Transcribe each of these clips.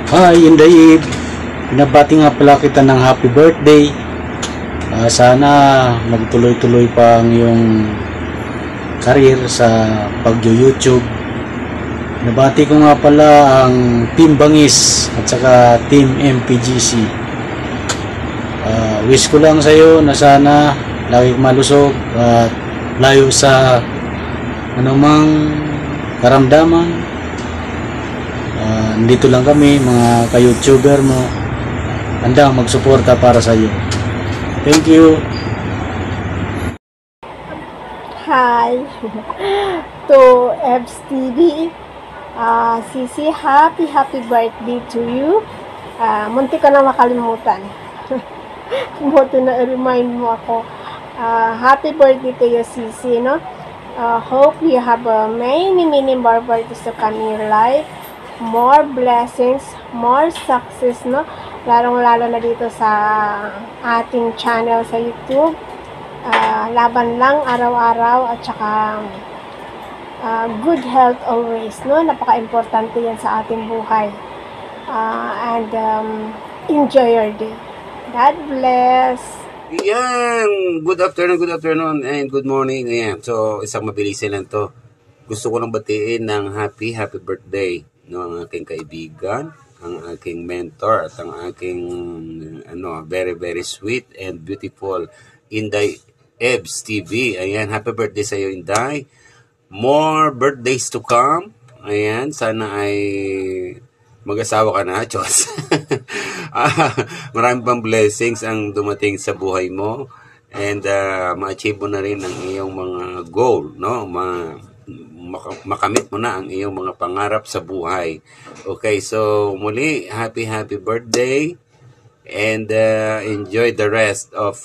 Hi, Inday. Pinabati nga pala kita ng happy birthday. Sana magtuloy-tuloy pa ang iyong career sa pag-YouTube. Pinabati ko nga pala ang Team Bangis at saka Team MPGC. Wish ko lang sa iyo na sana lagi kang malusog at layo sa anumang karamdaman. Nandito lang kami, mga ka-YouTuber mo, handang magsuporta para sa iyo. Thank you. Hi to Ebs TV. Sisi, happy birthday to you. Munti ka na makalimutan. Buti na remind mo ako. Happy birthday to you, Sisi, no? Hope you have many more birthdays to come in your life. More blessings, more success, no? Lalong-lalo na dito sa ating channel sa YouTube. Laban lang araw-araw at saka good health always, no? Napaka-importante yan sa ating buhay. And enjoy your day. God bless. Yan! Good afternoon, and good morning. Ayan. So, isang mabilisin lang to. Gusto ko lang batiin ng happy birthday no, ang aking kaibigan, ang aking mentor, at ang aking very sweet and beautiful Inday Ebs TV. Ayan, happy birthday sa iyo, Inday. More birthdays to come. Ayan, sana ay mag-asawa ka na, Diyos. Maraming pang blessings ang dumating sa buhay mo, and ma-achieve mo na rin ang iyong mga goal, no? Makamit mo na ang iyong mga pangarap sa buhay. Okay, so muli, happy birthday, and enjoy the rest of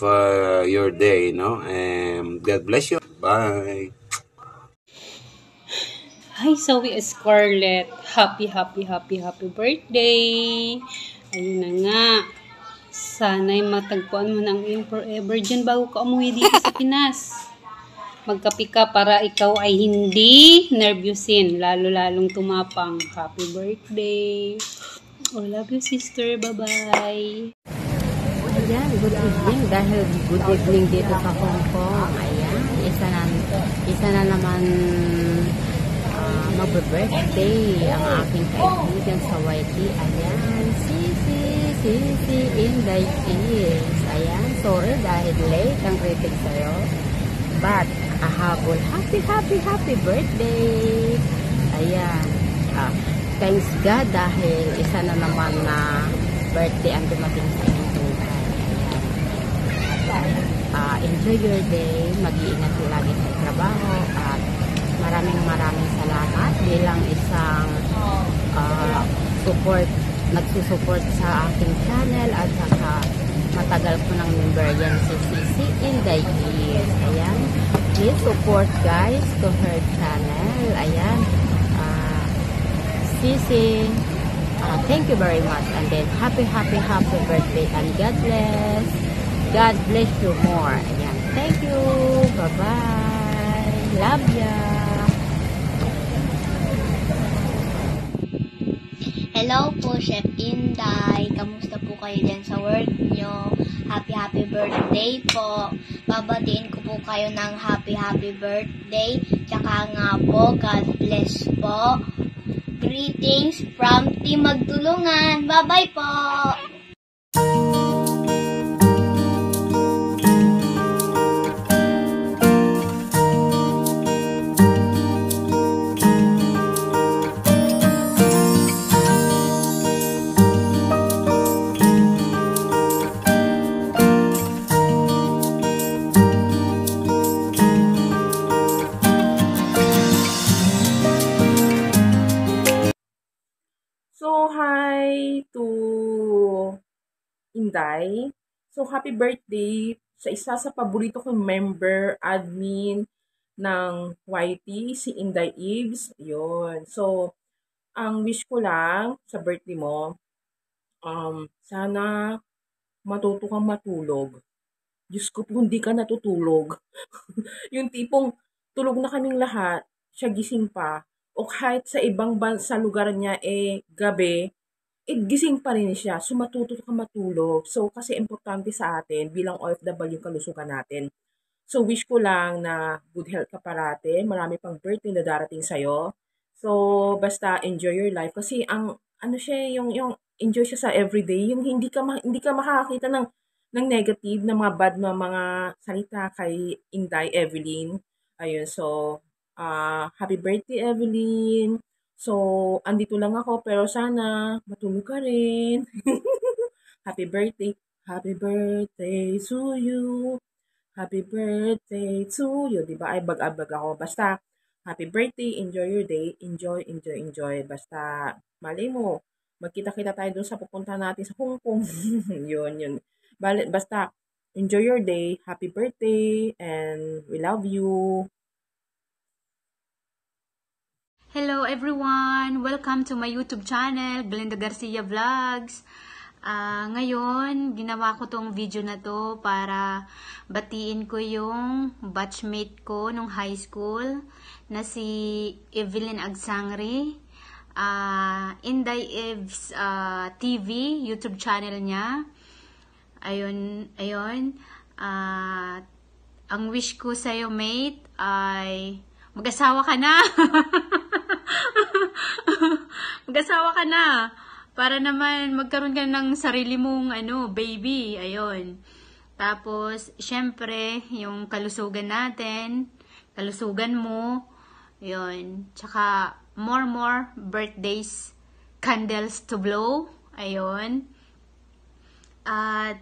your day, no? And God bless you. Bye. Hi, Zoe Scarlett. Happy birthday. Ayun na nga. Sana'y matagpuan mo ng iyong forever dyan bago ka umuwi dito sa Pinas. Magkape ka para ikaw ay hindi nervyusin, lalong tumapang. Happy birthday. Oh, love you, sister. Bye-bye. Ayan, good evening. Dahil good evening dito sa Hong Kong. Ayan, isa na naman mag-birthday ang aking kaibigan sa YT. Ayan, Sisi, Inday is. Ayan, sorry dahil late ang rating sa'yo. But, ahabol, happy birthday. Ayan, thanks God dahil isa na naman na birthday ang dumating sa inyong buhay. Enjoy your day, mag-iingat lagi sa trabaho, at maraming salamat bilang isang nagsusupport sa aking channel, at saka matagal ko ng member yan si Sisi Inday is. Ayan, please support guys to her channel. Ayan, Sisi, thank you very much, and then happy birthday, and God bless you more. Ayan, thank you, bye bye, love ya. Hello po, Chef Inday. Kamusta po kayo dyan sa work nyo? Happy birthday po. Babatiin ko po kayo ng happy birthday. Tsaka nga po, God bless po. Greetings from Team Magtulungan. Bye-bye po! So, hi to Inday. So, happy birthday sa isa sa paborito kong member, admin ng YT, si Inday Eves. Yun. So, ang wish ko lang sa birthday mo, sana matuto kang matulog. Diyos ko po, hindi ka natutulog. Yung tipong tulog na kaming lahat, siya gising pa, o kahit sa ibang bansa lugar niya gabi, gising pa rin siya. So, matuto ka matulog. So, kasi importante sa atin bilang OFW yung kalusugan natin. So, wish ko lang na good health ka parate. Marami pang birthday na darating sa'yo. So, basta enjoy your life. Kasi ano siya, yung enjoy siya sa everyday. Yung hindi ka makakakita ng negative, na mga bad na mga salita kay Inday Evelyn. Ayun, so, happy birthday, Evelyn. So, andito lang ako, pero sana matulog ka rin. Happy birthday. Happy birthday to you. Happy birthday to you. Diba? Ay, bag-abag ako. Basta, happy birthday. Enjoy your day. Enjoy, enjoy, enjoy. Basta, malay mo, magkita-kita tayo dun sa pupunta natin sa Hong Kong. Yun. Basta, enjoy your day. Happy birthday. And we love you. Hello everyone! Welcome to my YouTube channel, Glenda Garcia Vlogs. Ngayon, ginawa ko tong video na to para batiin ko yung batchmate ko nung high school na si Evelyn Agsangri. Inday Eves TV, YouTube channel niya. Ayun. Ang wish ko sa'yo, mate, ay mag-asawa ka na. Mag-asawa ka na. Para naman magkaroon ka ng sarili mong baby. Ayun. Tapos, syempre, yung kalusugan natin, kalusugan mo, ayun. Tsaka, more birthdays, candles to blow. Ayun. At,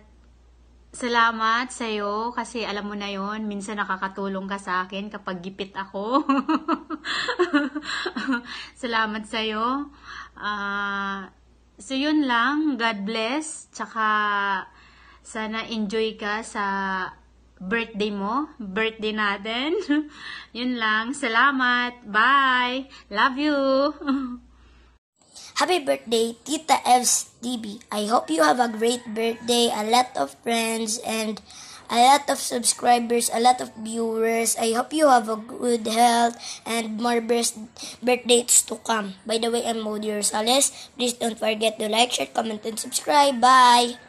salamat sa'yo kasi alam mo na yon, minsan nakakatulong ka sa akin kapag gipit ako. Salamat sa'yo. So yun lang, God bless. Tsaka sana enjoy ka sa birthday mo, birthday natin. Yun lang, salamat. Bye. Love you. Happy birthday, Tita Evs TV. I hope you have a great birthday, a lot of friends, and a lot of subscribers, a lot of viewers. I hope you have a good health and more birthdays to come. By the way, I'm Modi Rosales. Please don't forget to like, share, comment, and subscribe. Bye!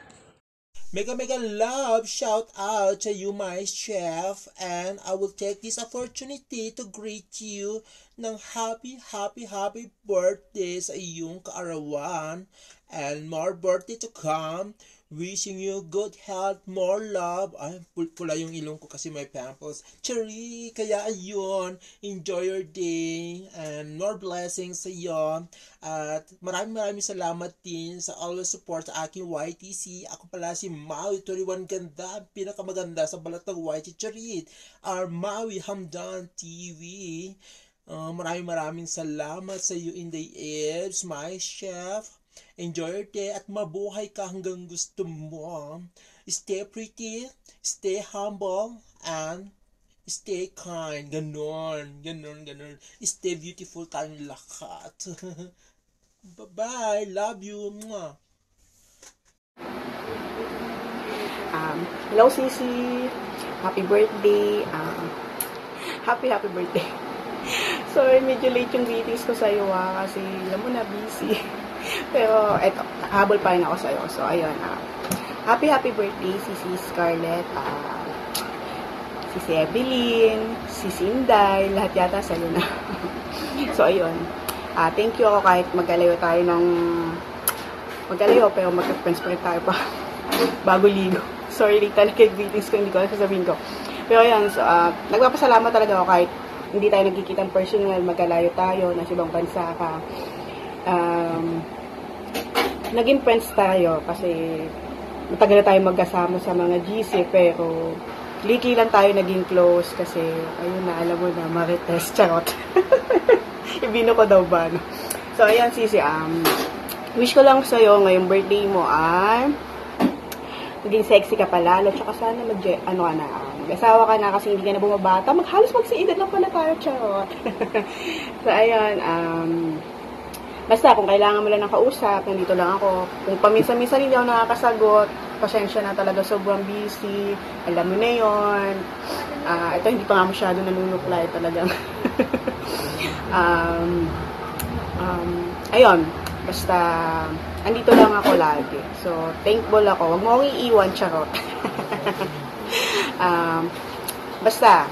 Mega love shout out to you, my chef, and I will take this opportunity to greet you ng happy birthday sa iyong kaarawan and more birthday to come. Wishing you good health, more love. Ay, pula yung ilong ko kasi may pimples. Cherry, kaya ayun, enjoy your day and more blessings sa iyo. At maraming salamat din sa always support sa aking YTC. Ako pala si Maui 21 Ganda, pinakamaganda sa balat ng YT Charit, our Maui Hamdan TV. Maraming salamat sa iyo, Inday Eves, my chef. Enjoy your day at mabuhay ka hanggang gusto mo. Stay pretty, stay humble, and stay kind. Ganon. Stay beautiful tayong lahat. Bye-bye. Love you. Hello, Sisi. Happy birthday. Happy birthday. Sorry, medyo late yung greetings ko sa'yo kasi alam mo na, busy. Pero, eto, nakahabol pa rin ako sa'yo. So, ayun. Happy birthday, Sisi Scarlett, Sisi Evelyn, Sisi Inday, lahat yata sa'yo na. So, ayun. Thank you ako kahit magkalayo tayo pero magka-friends pa rin tayo pa bago ligo. Sorry, late talaga yung greetings ko, hindi ko alam sasabihin ko. Pero, ayun, so, nagpapasalamat talaga ako kahit hindi tayo nagkikita personal, magkalayo tayo, nasa ibang bansa ka. Naging friends tayo kasi matagal na tayo magkasama sa mga GC, pero liki lang tayo naging close kasi ayun na, alam mo na, marites, charot. Ibino ko daw ba, no? So ayan, Sisi, wish ko lang sa'yo ngayong birthday mo maging sexy ka palalo, tsaka sana mag-asawa ka na kasi hindi ka na bumabata, halos magsiedad lang pala tayo, charot. So ayun, basta, kung kailangan mo lang ng kausap, nandito lang ako. Kung paminsan-minsan hindi ako nakakasagot, pasensya na talaga, sobrang busy. Alam mo na yun. Ito, hindi pa nga masyado nanunuklay talagang. Ayun. Basta, andito lang ako lagi. So, thankful ako. Huwag mo akong iiwan, charot. Basta,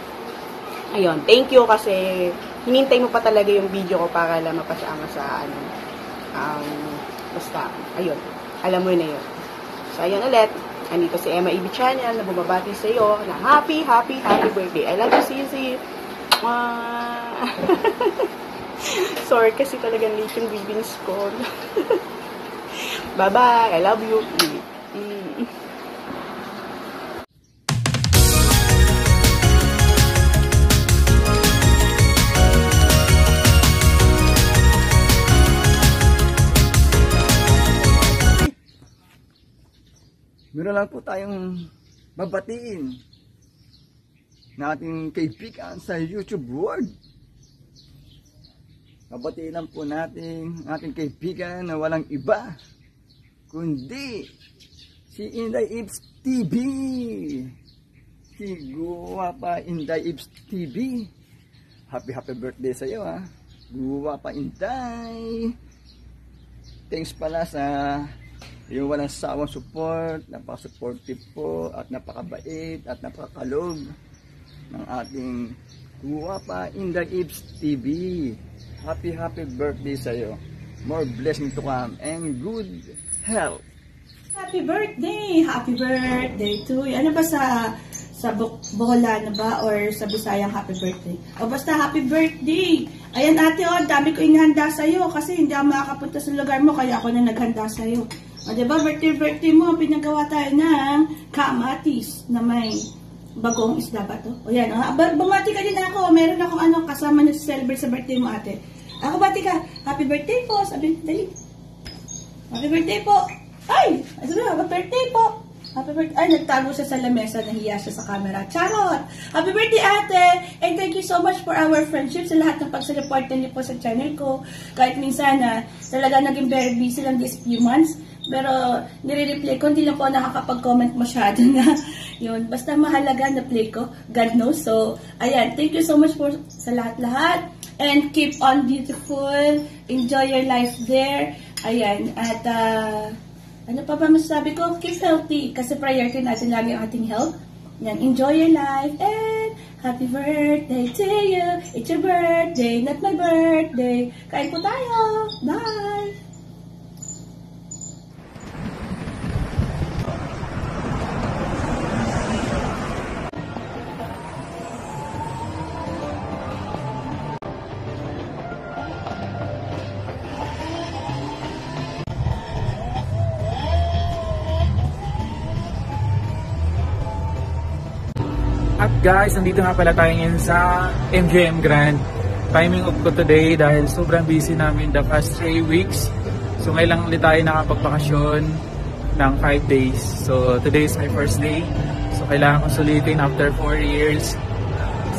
ayun, thank you kasi hinintay mo pa talaga yung video ko para lang mapasama sa ano. Basta, ayun, alam mo na yun. So, ayun ulit. Andito si Emma EB Channel na bumabati sa iyo na happy birthday. I love you, Sisi. Sorry kasi talagang late yung bibings ko. Bye-bye. I love you. Meron lang po tayong babatiin na ating kaibigan sa YouTube world. Babatiin lang po natin ating kaibigan na walang iba kundi si Inday Ibs TV. Si Guwapa Inday Ibs TV. Happy birthday sa iyo ha. Guwapa Inday. Thanks pala sa yung walang sawang support, napaka-supportive po at napakabait at napakakalog ng ating Guwapa Inday Ibs TV. Happy birthday sa iyo. More blessing to come and good health. Happy birthday! Happy birthday to you. Ano ba sa Boholano ba or sa Bisayang happy birthday? O basta happy birthday! Ayan ate, dami ko inihanda sa iyo kasi hindi ako makakapunta sa lugar mo kaya ako na naghanda sa iyo. O diba, birthday mo, pinagawa tayo ng kamatis na may bagong isda ba to? O yan, bumati ka din ako. Meron akong kasama na celebrate sa birthday mo ate. Ako bati ka, happy birthday po. Sabi, dali. Happy birthday po. Ay, sabi, happy birthday po. Happy birthday. Ay, nagtago siya sa lamesa, nahiya siya sa camera. Charot! Happy birthday ate! And thank you so much for our friendship sa lahat ng pagsuporta niyo po sa channel ko. Kahit minsan talaga naging very busy lang these few months. Pero nire-replay ko, hindi lang po nakakapag-comment masyado na yun. Basta mahalaga na play ko. God knows. So, ayan. Thank you so much for sa lahat-lahat. And keep on beautiful. Enjoy your life there. Ayan. At, ano pa ba masasabi ko? Keep healthy. Kasi priority natin lagi ang ating health. Yan. Enjoy your life. And happy birthday to you. It's your birthday, not my birthday. Kain po tayo. Bye! At guys, nandito nga pala tayo ngayon sa MGM Grand. Timing off ko today dahil sobrang busy namin the past 3 weeks. So ngayon lang ulit tayo nakapagbakasyon ng 5 days. So today is my first day. So kailangan kong sulitin after 4 years.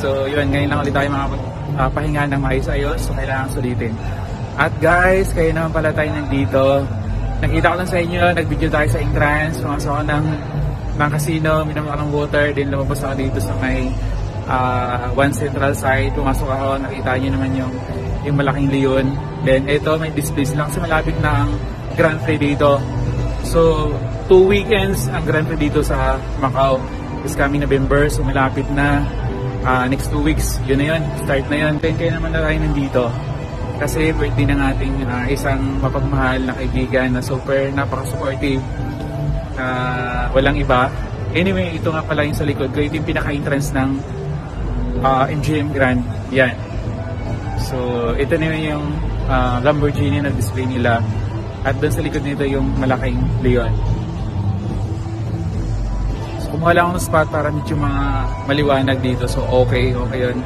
So yun, ngayon lang ulit tayo makapagpahinga ng maayos-ayos. So kailangan sulitin. At guys, kayo naman pala tayo nandito. Nakita ko lang sa inyo, nag-video tayo sa entrance. Pumasok ako ng casino, minum ako ng water, din lumabas ako dito sa may One Central side. Pumasok ako, nakita nyo naman yung malaking leon. Then ito, may displays lang kasi malapit na ang Grand Prix dito. So 2 weekends ang Grand Prix dito sa Macau. This coming November, so malapit na. Next 2 weeks, yun na yun, start na yun. Then kayo naman na tayo nandito kasi birthday ng ating isang mapagmahal na kaibigan na super napaka-supportive. Walang iba. Anyway, ito nga pala yung sa likod ko. Ito yung pinaka-entrance ng MGM Grand. Yan. So, ito na yung Lamborghini na display nila. At doon sa likod nito yung malaking leon. So, kumuha lang ako ng spot para medyo mga maliwanag dito. So, okay yun.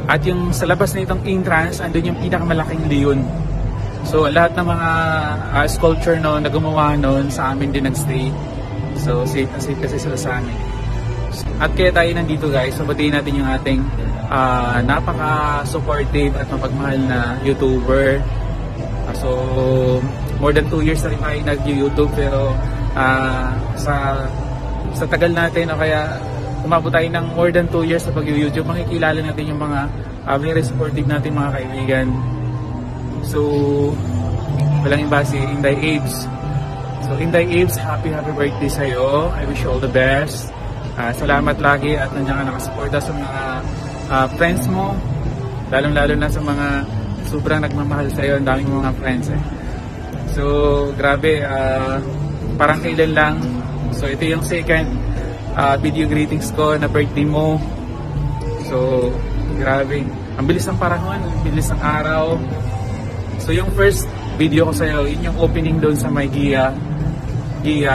At yung sa labas na itong entrance, andun yung pinakamalaking leon. So lahat ng mga sculpture na gumawa noon sa amin din nagstay. So safe na safe kasi sila sa amin. At kaya tayo nandito guys, so batiin natin yung ating napaka-supportive at mapagmahal na YouTuber. So more than 2 years na rin tayo nag-YouTube pero sa tagal natin o kaya umabot tayo ng more than 2 years sa pag-YouTube, makikilala natin yung mga very supportive natin mga kaibigan. So, walang iba si Inday Aves. So Inday Aves, happy birthday sa'yo. I wish you all the best. Salamat lagi at nandiyan ka nakasuporta sa mga friends mo. Lalong-lalo na sa mga sobrang nagmamahal sa'yo. Ang daming mga friends eh. So grabe, parang kailan lang. So ito yung second video greetings ko na birthday mo. So grabe, ang bilis ng panahon, ang bilis ng araw. So yung first video ko sa'yo, yun yung opening doon sa may Gia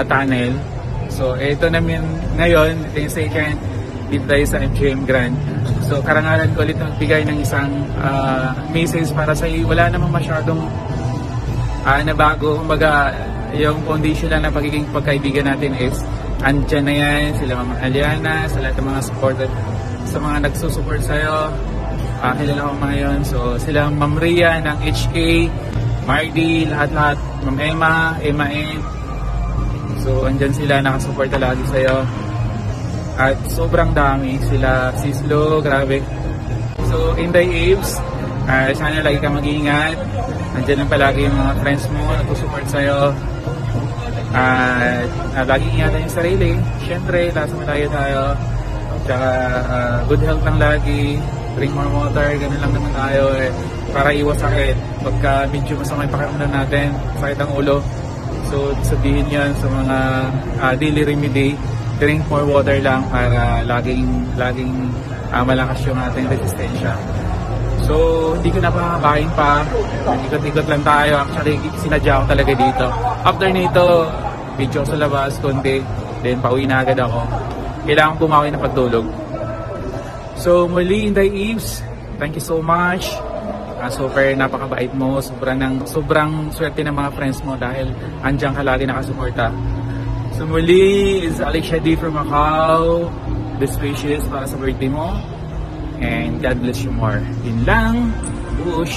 Tunnel. So ito namin ngayon, ito yung second dito tayo sa MGM Grand. So karangalan ko ulit magbigay ng isang message para sa iyo. Wala namang masyadong nabago. Kumbaga yung foundation lang na pagiging pagkaibigan natin is andyan na yan, sila Mama Aliana, sa lahat ng mga supported, sa mga nagsusupport sa'yo. Kilala ko mga yun. So sila Ma'am Ria ng HA, Mardy, lahat-lahat, Ma'am Emma M. So andyan sila, nakasupport lagi sa'yo. At sobrang dami sila, Sislo, grabe. So Inday Aves, sana lagi ka mag-iingat. Andyan lang palagi yung mga friends mo, nagsusupport sa'yo. Lagi ingatan yung sarili. Siyempre, lasa tayo. Tsaka good health lang lagi. Drink more water, ganun lang naman tayo para iwas sakit. Pagka medyo masama yung pakiramdam natin, sakit ang ulo. So sabihin yan sa mga daily remedy, drink more water lang para laging malakas yung ating resistensya. So hindi ko na pahabahin pa, ikot-ikot lang tayo. Actually sinadya ko talaga dito. After nito, video sa labas kundi, then pauwi na agad ako. Kailangan bumawi na pagtulog. So muli, Inday Aves, thank you so much. Super napakabait mo, sobrang swerte ng mga friends mo dahil andyan ka lagi nakasuporta. So muli, is Alicia D from Macau. Best wishes para sa birthday mo. And God bless you more. Yun lang. Bush.